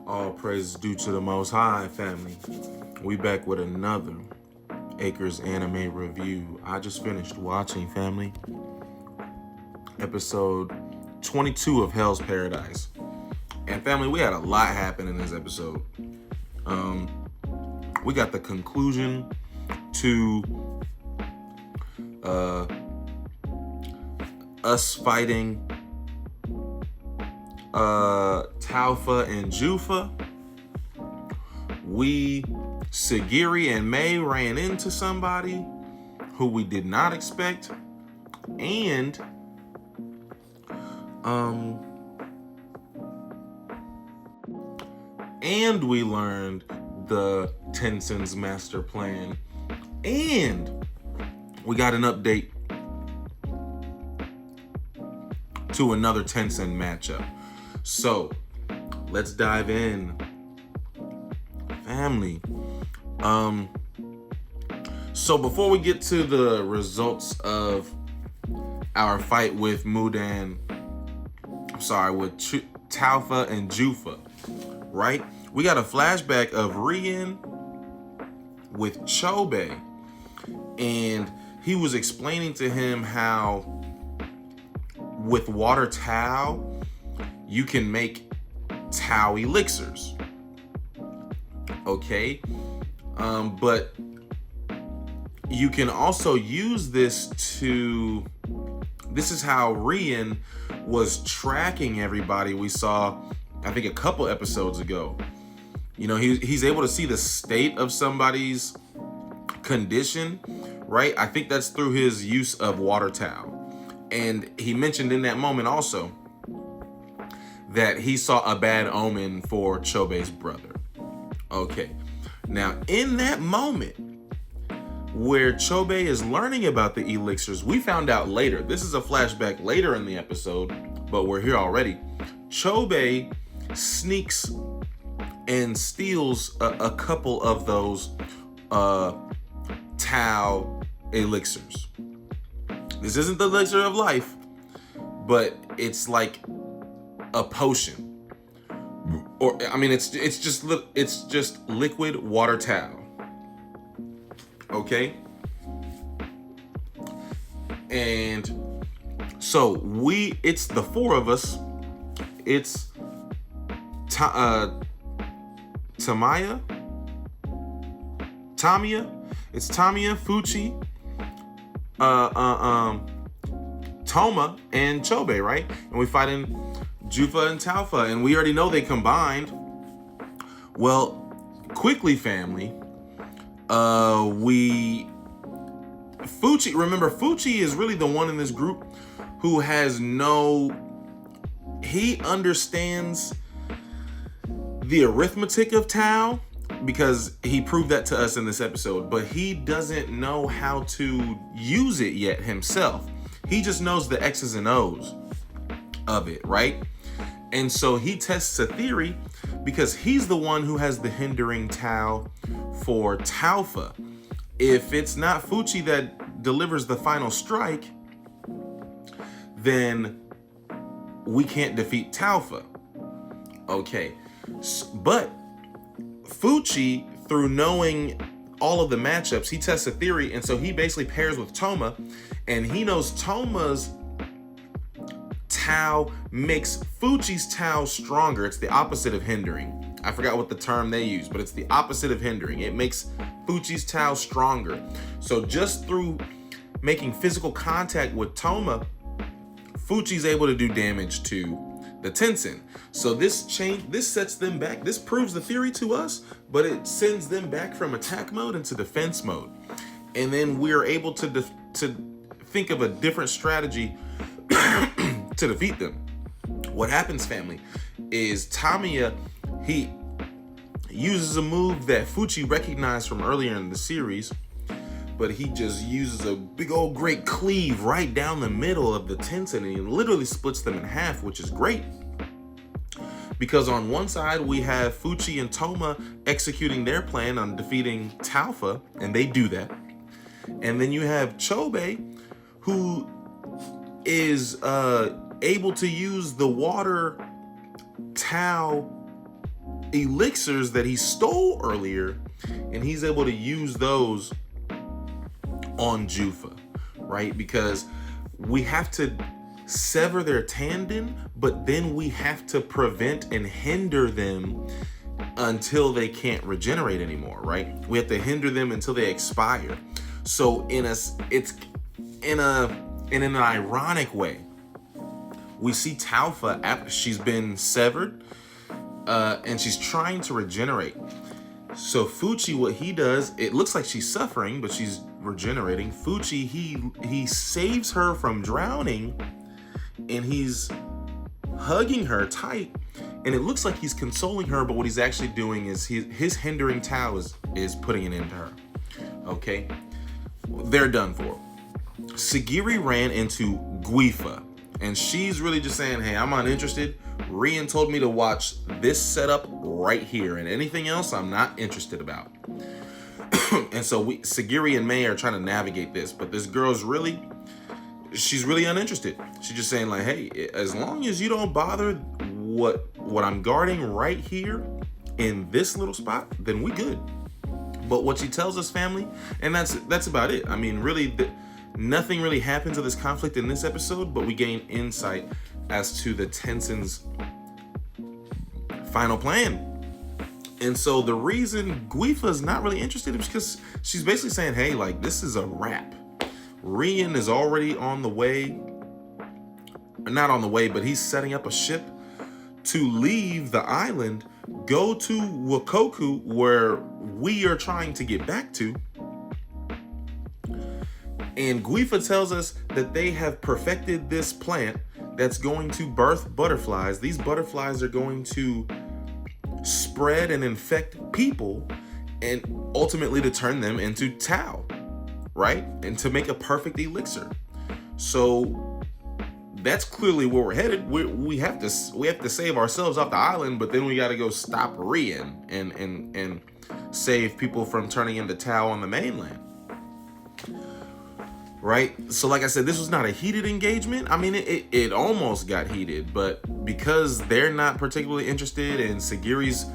All praise due to the Most High, family. We back with another Acres anime review. I just finished watching, family, episode 22 of Hell's Paradise. And family, we had a lot happen in this episode. We got the conclusion to us fighting Taufa and Jufa. Sagiri and May ran into somebody who we did not expect, and we learned the Tensen's master plan, and we got an update to another Tensen matchup. So let's dive in, family. So before we get to the results of our fight with Taufa and Jufa, right? We got a flashback of Rian with Chobei, and he was explaining to him how with water Tau, you can make Tau elixirs. Okay? But you can also use this is how Rian was tracking everybody we saw, I think, a couple episodes ago. You know, he's able to see the state of somebody's condition, right? I think that's through his use of water Tau. And he mentioned in that moment also that he saw a bad omen for Chobei's brother. Okay. Now, in that moment where Chobei is learning about the elixirs, we found out later, this is a flashback later in the episode, but we're here already. Chobei sneaks and steals a couple of those Tau elixirs. This isn't the elixir of life, but it's like a potion, or I mean, it's just liquid water Tau. Okay, and so it's the four of us. It's Tamiya. It's Tamiya, Fuchi, Toma, and Chobei, right? And we fighting Jufa and Taufa, and we already know they combined. Well, quickly, family, Fuchi is really the one in this group who he understands the arithmetic of Tau, because he proved that to us in this episode, but he doesn't know how to use it yet himself. He just knows the X's and O's of it, right? And so he tests a theory because he's the one who has the hindering Tau for Taufa. If it's not Fuchi that delivers the final strike, then we can't defeat Taufa. Okay, but Fuchi, through knowing all of the matchups, he tests a theory, and so he basically pairs with Toma, and he knows Toma's Tau makes Fuchi's Tau stronger. It's the opposite of hindering. I forgot what the term they use, but it's the opposite of hindering. It makes Fuchi's Tau stronger. So just through making physical contact with Toma, Fuchi's able to do damage to the Tensen. So this sets them back. This proves the theory to us, but it sends them back from attack mode into defense mode. And then we're able to think of a different strategy to defeat them. What happens, family, is Tamiya, he uses a move that Fuchi recognized from earlier in the series, but he just uses a big old great cleave right down the middle of the Tensen, and he literally splits them in half, which is great. Because on one side, we have Fuchi and Toma executing their plan on defeating Taufa, and they do that. And then you have Chobei, who is able to use the water Tau elixirs that he stole earlier, and he's able to use those on Jufa, right? Because we have to sever their tandon, but then we have to prevent and hinder them until they can't regenerate anymore, right? We have to hinder them until they expire. So in an ironic way, we see Taufa after she's been severed, and she's trying to regenerate. So Fuchi, what he does, it looks like she's suffering, but she's regenerating. Fuchi, he saves her from drowning, and he's hugging her tight, and it looks like he's consoling her, but what he's actually doing is his hindering Tau is putting an end to her. Okay, they're done for. Sagiri ran into Guifa, and she's really just saying, hey, I'm uninterested. Rian told me to watch this setup right here, and anything else I'm not interested about. And so Sagiri and May are trying to navigate this, but this girl's she's really uninterested. She's just saying like, hey, as long as you don't bother what I'm guarding right here in this little spot, then we good. But what she tells us, family, and that's about it. I mean, really, nothing really happens to this conflict in this episode, but we gain insight as to the Tensen's final plan. And so the reason Guifa's not really interested is because she's basically saying, hey, like, this is a wrap. Rian is already on the way, not on the way, but he's setting up a ship to leave the island, go to Wakoku, where we are trying to get back to. And Guifa tells us that they have perfected this plant that's going to birth butterflies. These butterflies are going to spread and infect people, and ultimately to turn them into Tau, right? And to make a perfect elixir. So that's clearly where we're headed. We have to save ourselves off the island, but then we got to go stop Rian and save people from turning into Tau on the mainland. Right? So like I said, this was not a heated engagement. I mean, it almost got heated, but because they're not particularly interested and Sagiri's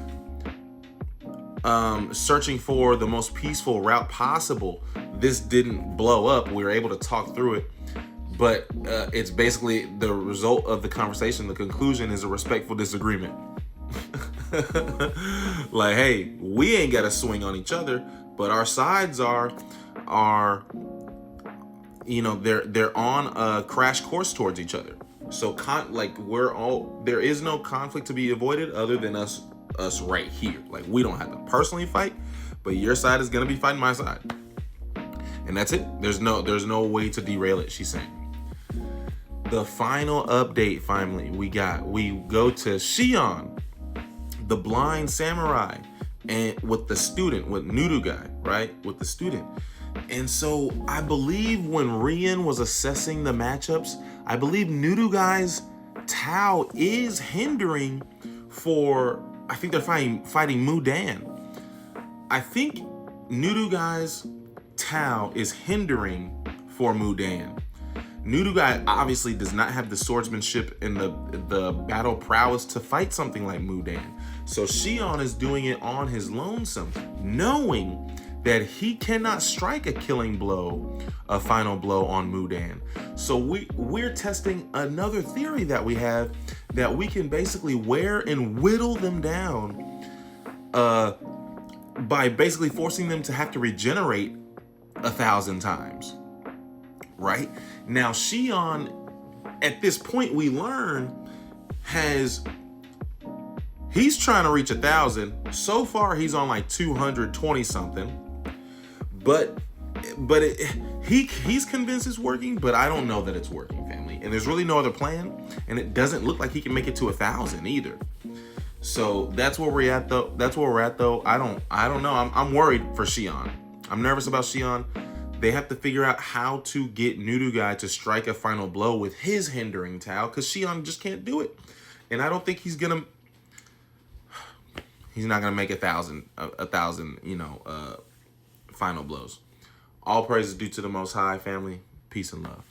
searching for the most peaceful route possible, this didn't blow up. We were able to talk through it, but it's basically the result of the conversation. The conclusion is a respectful disagreement. Like, hey, we ain't got to swing on each other, but our sides are they're on a crash course towards each other. So there is no conflict to be avoided other than us right here. Like, we don't have to personally fight, but your side is gonna be fighting my side, and that's it. There's no way to derail it, she's saying. The final update, finally, we go to Shion, the blind samurai, and with Nudu guy, right? With the student. And so I believe when Rian was assessing the matchups, I believe Nudu guy's Tau is hindering for, I think they're fighting Mudan. I think Nudu guy's Tau is hindering for Mudan. Nudu guy obviously does not have the swordsmanship and the battle prowess to fight something like Mudan. So Shion is doing it on his lonesome, knowing that he cannot strike a killing blow, a final blow on Mudan. So we're testing another theory that we have, that we can basically wear and whittle them down by basically forcing them to have to regenerate 1,000 times, right? Now Shion, at this point we learn, he's trying to reach 1,000. So far he's on like 220 something. But he's convinced it's working, but I don't know that it's working, family. And there's really no other plan, and it doesn't look like he can make it to 1,000 either. So that's where we're at, though. I don't know. I'm worried for Shion. I'm nervous about Shion. They have to figure out how to get Nudu guy to strike a final blow with his hindering Tau, because Shion just can't do it. And I don't think he's not gonna make 1,000, final blows. All praise is due to the Most High, family. Peace and love.